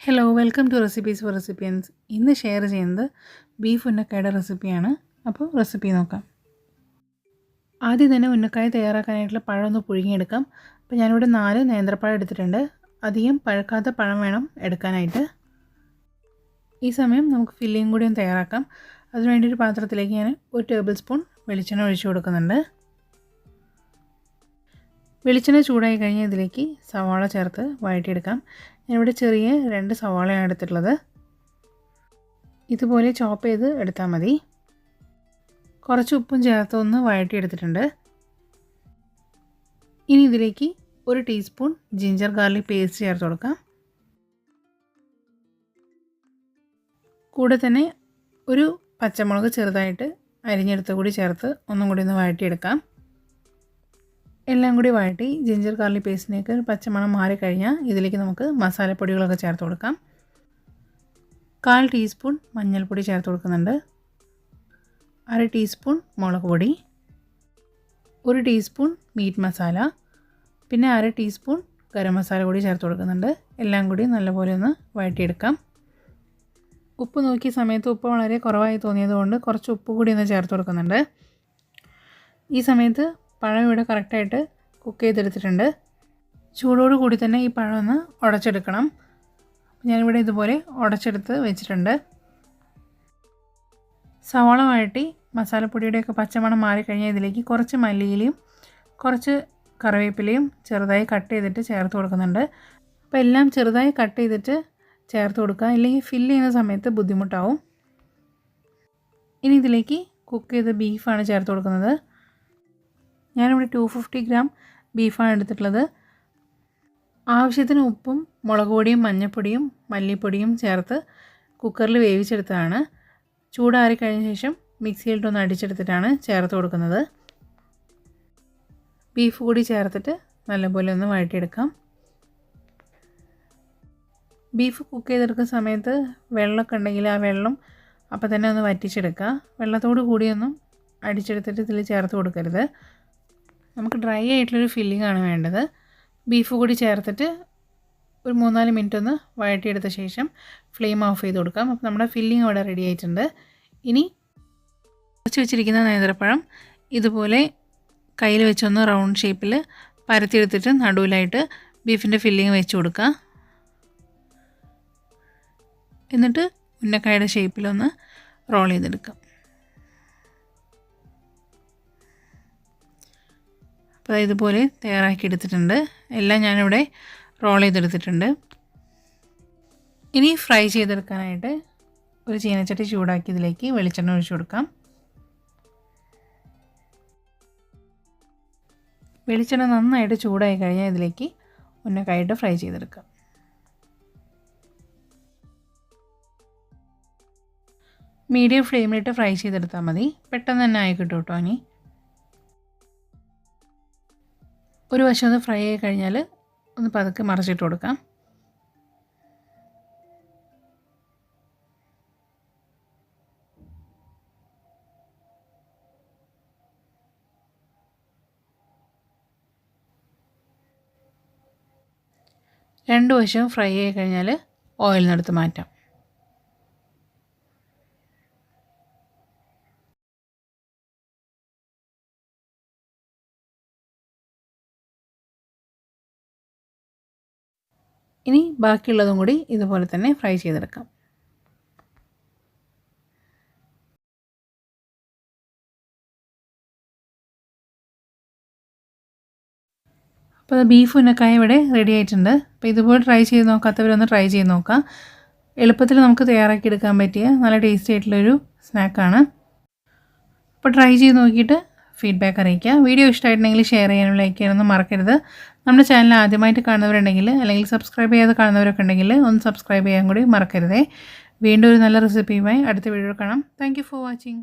Hello welcome to recipes for recipients. ഇന്ന് share ചെയ്യുന്നത് beef ഉന്നക്കായുടെ റെസിപ്പിയാണ്. അപ്പോൾ റെസിപ്പി നോക്കാം. ആദ്യം തന്നെ ഉന്നക്കായ തയ്യാറാക്കാനായിട്ടുള്ള പഴം ഒന്ന് പുഴുങ്ങിയെടുക്കാം. അപ്പോൾ ഞാനിവിടെ 4 നേന്ത്രപ്പഴം എടുത്തിട്ടുണ്ട്. അധികം പഴുക്കാത്ത പഴം വേണം എടുക്കാനായിട്ട്. ഈ സമയം നമുക്ക് ഫില്ലിങ് കൂടി ഒന്ന് തയ്യാറാക്കാം. അതിനുവേണ്ടി ഒരു പാത്രത്തിലേക്ക് ഞാൻ 1 ടേബിൾ സ്പൂൺ വെളിച്ചെണ്ണ ഒഴിച്ചു കൊടുക്കുന്നുണ്ട്. വെളിച്ചെണ്ണ ചൂടായി കഴിഞ്ഞാൽ ഇതിലേക്ക് സവാള ചേർത്ത് വഴറ്റിയെടുക്കാം. ഞാനിവിടെ ചെറിയ 2 സവാളയാണ് എടുത്തിട്ടുള്ളത്. ഇതുപോലെ ചോപ്പ് ചെയ്ത് എടുത്താൽ മതി. കുറച്ച് ഉപ്പും ചേർത്ത് ഒന്ന് വഴറ്റിയെടുത്തിട്ടുണ്ട്. ഇനി ഇതിലേക്ക് 1 ടീസ്പൂൺ ജിഞ്ചർ ഗാർലിക് പേസ്റ്റ് ചേർത്ത് കൊടുക്കാം. കൂടെ തന്നെ ഒരു പച്ചമുളക് ചെറുതായിട്ട് അരിഞ്ഞെടുത്ത് കൂടി ചേർത്ത് ഒന്നും കൂടി ഒന്ന് വഴറ്റിയെടുക്കാം. എല്ലാം കൂടി വഴറ്റി ജിഞ്ചർ ഗാർലിക് പേസ്റ്റിലേക്ക് പച്ചമണം മാറിക്കഴിഞ്ഞാൽ ഇതിലേക്ക് നമുക്ക് മസാലപ്പൊടികളൊക്കെ ചേർത്ത് കൊടുക്കാം. 1/4 ടീസ്പൂൺ മഞ്ഞൾപ്പൊടി ചേർത്ത് കൊടുക്കുന്നുണ്ട്. 1/2 ടീസ്പൂൺ മുളക് പൊടി, 1 ടീസ്പൂൺ മീറ്റ് മസാല, പിന്നെ 1/2 ടീസ്പൂൺ ഗരം മസാല കൂടി ചേർത്ത് കൊടുക്കുന്നുണ്ട്. എല്ലാം കൂടി നല്ലപോലെ ഒന്ന് വഴറ്റിയെടുക്കാം. ഉപ്പ് നോക്കിയ സമയത്ത് ഉപ്പ് വളരെ കുറവായി തോന്നിയതുകൊണ്ട് കുറച്ച് ഉപ്പ് കൂടി ഒന്ന് ചേർത്ത് കൊടുക്കുന്നുണ്ട്. ഈ സമയത്ത് പഴം ഇവിടെ കറക്റ്റായിട്ട് കുക്ക് ചെയ്തെടുത്തിട്ടുണ്ട്. ചൂടോട് കൂടി തന്നെ ഈ പഴം ഒന്ന് ഉടച്ചെടുക്കണം. ഞാനിവിടെ ഇതുപോലെ ഉടച്ചെടുത്ത് വെച്ചിട്ടുണ്ട്. സവാള വഴറ്റി മസാലപ്പൊടിയുടെയൊക്കെ പച്ചമണം മാറിക്കഴിഞ്ഞാൽ ഇതിലേക്ക് കുറച്ച് മല്ലിയിലയും കുറച്ച് കറിവേപ്പിലയും ചെറുതായി കട്ട് ചെയ്തിട്ട് ചേർത്ത് കൊടുക്കുന്നുണ്ട്. അപ്പോൾ എല്ലാം ചെറുതായി കട്ട് ചെയ്തിട്ട് ചേർത്ത് കൊടുക്കുക, ഇല്ലെങ്കിൽ ഫില്ല് ചെയ്യുന്ന സമയത്ത് ബുദ്ധിമുട്ടാവും. ഇനി ഇതിലേക്ക് കുക്ക് ചെയ്ത ബീഫാണ് ചേർത്ത് കൊടുക്കുന്നത്. ഞാനിവിടെ 250 ഗ്രാം ബീഫാണ് എടുത്തിട്ടുള്ളത്. ആവശ്യത്തിന് ഉപ്പും മുളക് പൊടിയും മഞ്ഞൾപ്പൊടിയും മല്ലിപ്പൊടിയും ചേർത്ത് കുക്കറിൽ വേവിച്ചെടുത്തതാണ്. ചൂടാറി കഴിഞ്ഞ ശേഷം മിക്സിയിലിട്ടൊന്ന് അടിച്ചെടുത്തിട്ടാണ് ചേർത്ത് കൊടുക്കുന്നത്. ബീഫ് കൂടി ചേർത്തിട്ട് നല്ലപോലെ ഒന്ന് വഴറ്റിയെടുക്കാം. ബീഫ് കുക്ക് ചെയ്തെടുക്കുന്ന സമയത്ത് വെള്ളമൊക്കെ ഉണ്ടെങ്കിൽ ആ വെള്ളം അപ്പോൾ തന്നെ ഒന്ന് വറ്റിച്ചെടുക്കുക. വെള്ളത്തോട് കൂടിയൊന്നും അടിച്ചെടുത്തിട്ട് ഇതിൽ ചേർത്ത് കൊടുക്കരുത്. നമുക്ക് ഡ്രൈ ആയിട്ടുള്ളൊരു ഫില്ലിംഗ് ആണ് വേണ്ടത്. ബീഫ് കൂടി ചേർത്തിട്ട് ഒരു 3-4 മിനിറ്റ് ഒന്ന് വഴറ്റിയെടുത്ത ശേഷം ഫ്ലെയിം ഓഫ് ചെയ്ത് കൊടുക്കാം. അപ്പോൾ നമ്മുടെ ഫില്ലിംഗ് അവിടെ റെഡി ആയിട്ടുണ്ട്. ഇനി കുറച്ച് വെച്ചിരിക്കുന്ന നേന്ത്രപ്പഴം ഇതുപോലെ കയ്യിൽ വെച്ചൊന്ന് റൗണ്ട് ഷേപ്പിൽ പരത്തിയെടുത്തിട്ട് നടുവിലായിട്ട് ബീഫിൻ്റെ ഫില്ലിംഗ് വെച്ച് കൊടുക്കുക. എന്നിട്ട് ഉന്നക്കായുടെ ഷേപ്പിലൊന്ന് റോൾ ചെയ്തെടുക്കാം. അപ്പോൾ ഇതുപോലെ തയ്യാറാക്കി എടുത്തിട്ടുണ്ട്. എല്ലാം ഞാനിവിടെ റോൾ ചെയ്തെടുത്തിട്ടുണ്ട്. ഇനി ഫ്രൈ ചെയ്തെടുക്കാനായിട്ട് ഒരു ചീനച്ചട്ടി ചൂടാക്കി ഇതിലേക്ക് വെളിച്ചെണ്ണ ഒഴിച്ചു കൊടുക്കാം. വെളിച്ചെണ്ണ നന്നായിട്ട് ചൂടായി കഴിഞ്ഞാൽ ഇതിലേക്ക് ഉന്നക്കായിട്ട് ഫ്രൈ ചെയ്തെടുക്കാം. മീഡിയം ഫ്ലെയിമിലിട്ട് ഫ്രൈ ചെയ്തെടുത്താൽ മതി. പെട്ടെന്ന് തന്നെ ആയി കിട്ടും കേട്ടോ. ഇനി ഒരു വശം ഒന്ന് ഫ്രൈ ആയി കഴിഞ്ഞാൽ ഒന്ന് പതുക്കെ മറിച്ചിട്ട് കൊടുക്കാം. രണ്ട് വശവും ഫ്രൈ ആയി കഴിഞ്ഞാൽ ഓയിൽ നിന്നെടുത്ത് മാറ്റാം. ഇനി ബാക്കിയുള്ളതും കൂടി ഇതുപോലെ തന്നെ ഫ്രൈ ചെയ്തെടുക്കാം. അപ്പോൾ ബീഫ് ഉന്നക്കായ ഇവിടെ റെഡി ആയിട്ടുണ്ട്. അപ്പോൾ ഇതുപോലെ ട്രൈ ചെയ്ത് നോക്കാത്തവരൊന്ന് ട്രൈ ചെയ്ത് നോക്കാം. എളുപ്പത്തിൽ നമുക്ക് തയ്യാറാക്കി എടുക്കാൻ പറ്റിയ നല്ല ടേസ്റ്റി ആയിട്ടുള്ളൊരു സ്നാക്കാണ്. അപ്പോൾ ട്രൈ ചെയ്ത് നോക്കിയിട്ട് ഫീഡ്ബാക്ക് അറിയിക്കുക. വീഡിയോ ഇഷ്ടമായിട്ടുണ്ടെങ്കിൽ ഷെയർ ചെയ്യാനും ലൈക്ക് ചെയ്യാനൊന്നും മറക്കരുത്. നമ്മുടെ ചാനൽ ആദ്യമായിട്ട് കാണുന്നവരുണ്ടെങ്കിൽ അല്ലെങ്കിൽ സബ്സ്ക്രൈബ് ചെയ്യാതെ കാണുന്നവരൊക്കെ ഉണ്ടെങ്കിൽ ഒന്ന് സബ്സ്ക്രൈബ് ചെയ്യാൻ കൂടി മറക്കരുതേ. വീണ്ടും ഒരു നല്ല റെസിപ്പിയുമായി അടുത്ത വീഡിയോ കാണാം. Thank you for watching.